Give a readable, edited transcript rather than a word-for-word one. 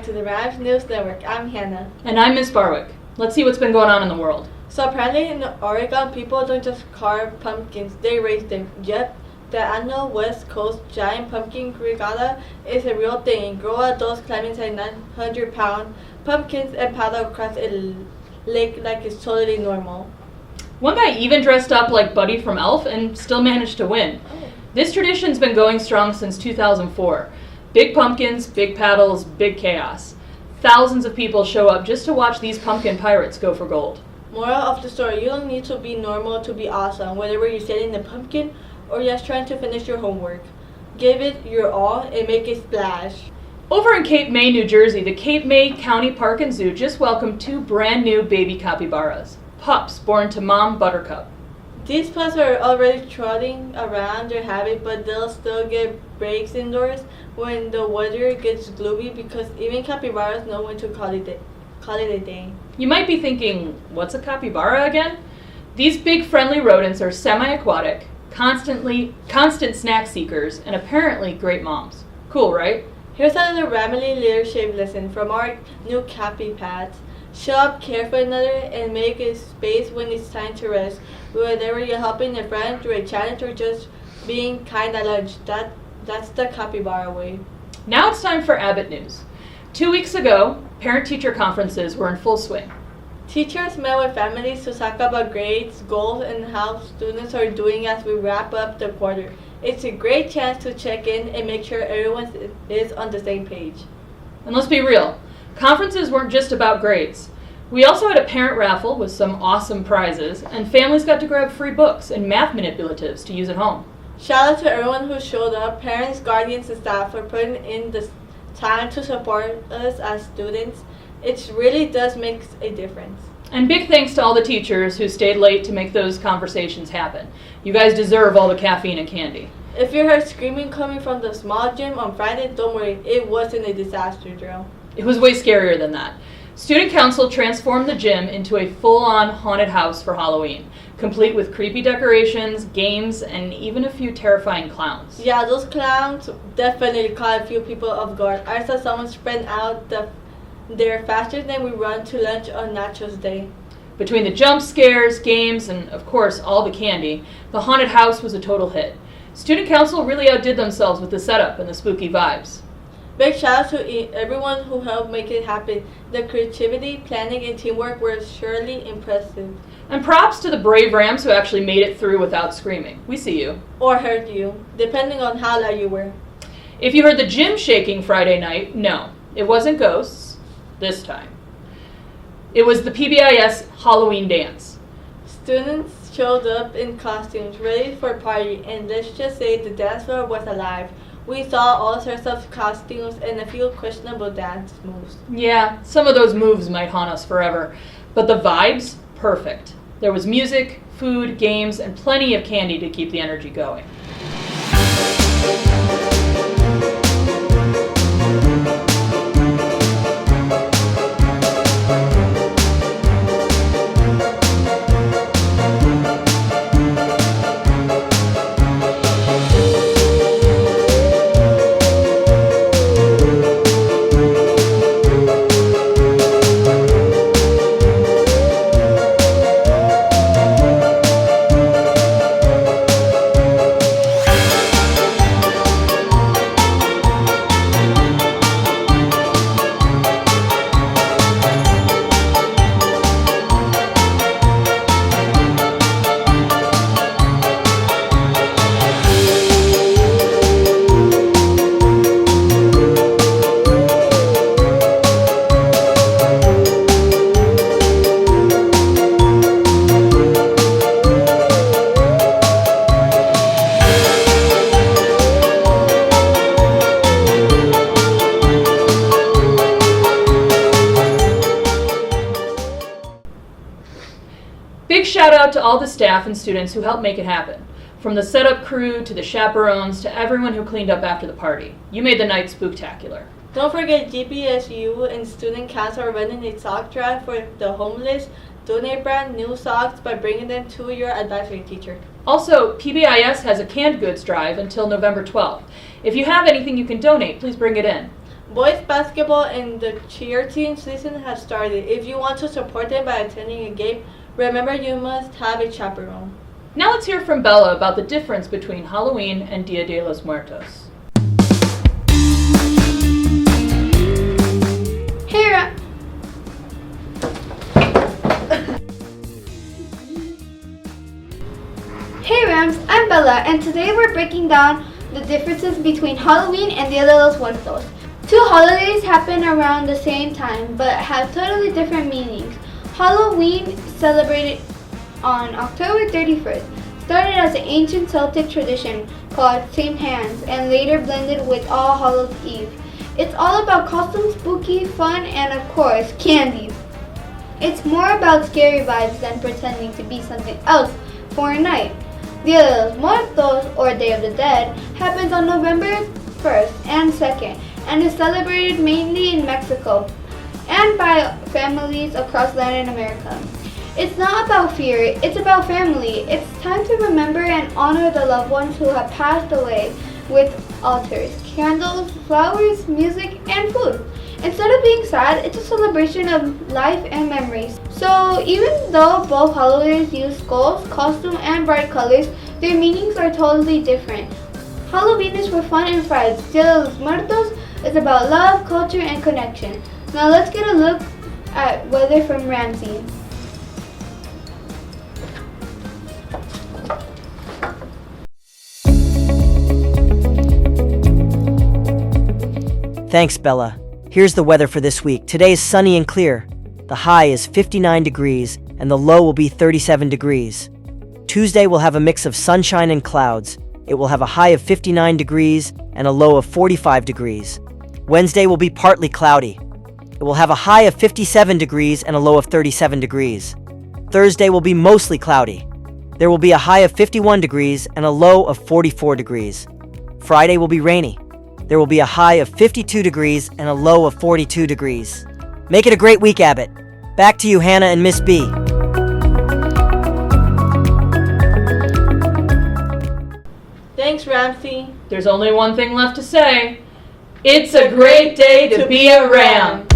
back to the Rams News Network. I'm Hannah. And I'm Miss Barwick. Let's see what's been going on in the world. So apparently in Oregon, people don't just carve pumpkins, they raise them. Yep, the annual West Coast Giant Pumpkin Regatta is a real thing. Grown adults climb inside 900-pound pumpkins and paddle across a lake like it's totally normal. One guy even dressed up like Buddy from Elf and still managed to win. This tradition's been going strong since 2004. Big pumpkins, big paddles, big chaos. Thousands of people show up just to watch these pumpkin pirates go for gold. Moral of the story, you don't need to be normal to be awesome, whether you're selling the pumpkin or just trying to finish your homework. Give it your all and make a splash. Over in Cape May, New Jersey, the Cape May County Park and Zoo just welcomed 2 brand new baby capybaras, pups born to Mom Buttercup. These pups are already trotting around their habit, but they'll still get breaks indoors when the weather gets gloomy because even capybaras know when to call it a day. You might be thinking, what's a capybara again? These big friendly rodents are semi-aquatic, constant snack seekers, and apparently great moms. Cool, right? Here's another family leadership lesson from our new Cappy Pads. Show up, care for another, and make a space when it's time to rest. Whether you're helping a friend through a challenge or just being kind at lunch, that's the capybara way. Now it's time for Abbott News. 2 weeks ago, parent-teacher conferences were in full swing. Teachers met with families to talk about grades, goals, and how students are doing as we wrap up the quarter. It's a great chance to check in and make sure everyone is on the same page. And let's be real, conferences weren't just about grades. We also had a parent raffle with some awesome prizes, and families got to grab free books and math manipulatives to use at home. Shout out to everyone who showed up, parents, guardians, and staff for putting in the time to support us as students. It really does make a difference. And big thanks to all the teachers who stayed late to make those conversations happen. You guys deserve all the caffeine and candy. If you heard screaming coming from the small gym on Friday, don't worry, it wasn't a disaster drill. It was way scarier than that. Student Council transformed the gym into a full-on haunted house for Halloween, complete with creepy decorations, games, and even a few terrifying clowns. Yeah, those clowns definitely caught a few people off guard. I saw someone sprint out there faster than we run to lunch on Nachos Day. Between the jump scares, games, and of course all the candy, the haunted house was a total hit. Student Council really outdid themselves with the setup and the spooky vibes. Big shout out to everyone who helped make it happen. The creativity, planning, and teamwork were surely impressive. And props to the brave Rams who actually made it through without screaming. We see you. Or heard you, depending on how loud you were. If you heard the gym shaking Friday night, no, it wasn't ghosts this time. It was the PBIS Halloween dance. Students showed up in costumes, ready for a party, and let's just say the dance floor was alive. We saw all sorts of costumes and a few questionable dance moves. Yeah, some of those moves might haunt us forever, but the vibes, perfect. There was music, food, games, and plenty of candy to keep the energy going. Big shout out to all the staff and students who helped make it happen. From the setup crew to the chaperones to everyone who cleaned up after the party. You made the night spooktacular. Don't forget GPSU and Student Council are running a sock drive for the homeless. Donate brand new socks by bringing them to your advisory teacher. Also, PBIS has a canned goods drive until November 12th. If you have anything you can donate, please bring it in. Boys basketball and the cheer team season has started. If you want to support them by attending a game, remember you must have a chaperone. Now let's hear from Bella about the difference between Halloween and Dia de los Muertos. Hey Rams, I'm Bella, and today we're breaking down the differences between Halloween and Dia de los Muertos. Two holidays happen around the same time, but have totally different meanings. Halloween, celebrated on October 31st, started as an ancient Celtic tradition called St. Hands, and later blended with All Hallows Eve. It's all about costumes, spooky, fun, and of course, candies. It's more about scary vibes than pretending to be something else for a night. Dia de los Muertos, or Day of the Dead, happens on November 1st and 2nd and is celebrated mainly in Mexico and by families across Latin America. It's not about fear, it's about family. It's time to remember and honor the loved ones who have passed away with altars, candles, flowers, music, and food. Instead of being sad, it's a celebration of life and memories. So even though both holidays use skulls, costume, and bright colors, their meanings are totally different. Halloween is for fun and friends. Dia de los Muertos is about love, culture, and connection. Now let's get a look at weather from Ramsey. Thanks, Bella. Here's the weather for this week. Today is sunny and clear. The high is 59 degrees and the low will be 37 degrees. Tuesday will have a mix of sunshine and clouds. It will have a high of 59 degrees and a low of 45 degrees. Wednesday will be partly cloudy. It will have a high of 57 degrees and a low of 37 degrees. Thursday will be mostly cloudy. There will be a high of 51 degrees and a low of 44 degrees. Friday will be rainy. There will be a high of 52 degrees and a low of 42 degrees. Make it a great week, Abbott. Back to you, Hannah and Miss B. Thanks, Ramsey. There's only one thing left to say. It's a great day to be a Ram.